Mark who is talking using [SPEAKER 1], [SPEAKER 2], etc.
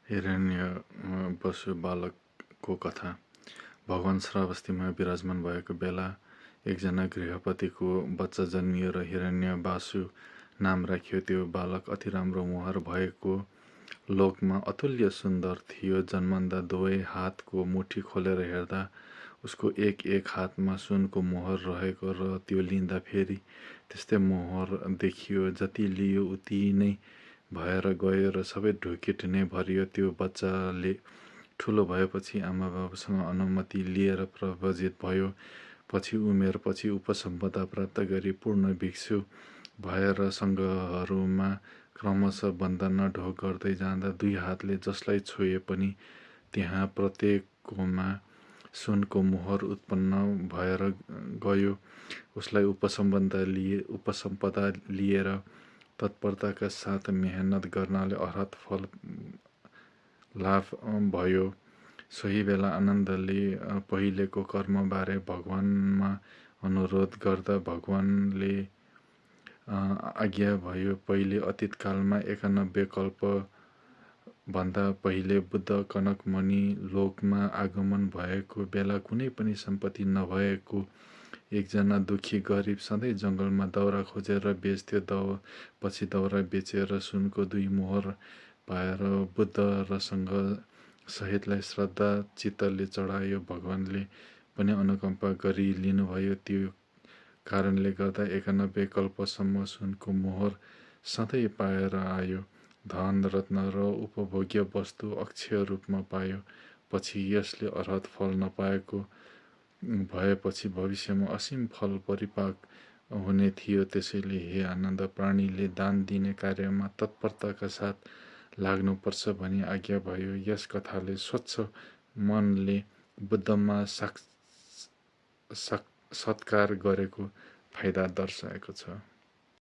[SPEAKER 1] हिरण्यबसु बालकको कथा। भगवान श्रावस्तीमा विराजमान भएको बेला एकजना गृहपतिको बच्चा जन्मियो र हिरण्यबासु नाम राखियो। त्यो बालक अति राम्रो मुहार भएको लोकमा अतुल्य सुन्दर थियो। जन्मँदा दुवै हातको मुठी खोलेर हेर्दा उसको एक एक हातमा सुनको मोहर रहेको र त्यो लिँदा फेरि त्यस्तै मोहर देखियो। जति लियो उति नै भएर गयो र सबै ढुकिट नै भरियो। त्यो बच्चाले ठुलो भएपछि आमा बाबुसँग अनुमति लिएर प्रव्रजित भयो। पछि उमेरपछि उपसम्पदा प्राप्त गरी पूर्ण भिक्षु भएर सङ्घहरूमा क्रमशः बन्धन ढोग गर्दै जाँदा दुई हातले जसलाई छोए पनि त्यहाँ प्रत्येककोमा सुनको मोहर उत्पन्न भएर गयो। उसलाई उपसम्पदा लिएर तत्परताका साथ मेहनत गर्नाले अर्थात् फल लाभ भयो। सोही बेला आनन्दले पहिलेको कर्मबारे भगवानमा अनुरोध गर्दा भगवानले आज्ञा भयो। पहिले अतीतकालमा 91 कल्प भन्दा पहिले बुद्ध कनकमणि लोकमा आगमन भएको बेला कुनै पनि सम्पत्ति नभएको एकजना दुखी गरिब सधैँ जङ्गलमा दाउरा खोजेर बेच्थ्यो। पछि दाउरा बेचेर सुनको 2 मोहर पाएर बुद्ध र सङ्घ सहितलाई श्रद्धा चित्तले चढायो। भगवानले पनि अनुकम्पा गरी लिनुभयो। त्यो कारणले गर्दा 91 कल्पसम्म सुनको मोहर सधैँ पाएर आयो। धन रत्न र उपभोग्य वस्तु अक्षय रूपमा पायो। पछि यसले अर्थात् फल नपाएको भएपछि भविष्यमा असीम फल परिपाक हुने थियो। त्यसैले हे आनन्द, प्राणीले दान दिने कार्यमा तत्परताका साथ लाग्नुपर्छ भनी आज्ञा भयो। यस कथाले स्वच्छ मनले बुद्धमा सत्कार गरेको फाइदा दर्शाएको छ।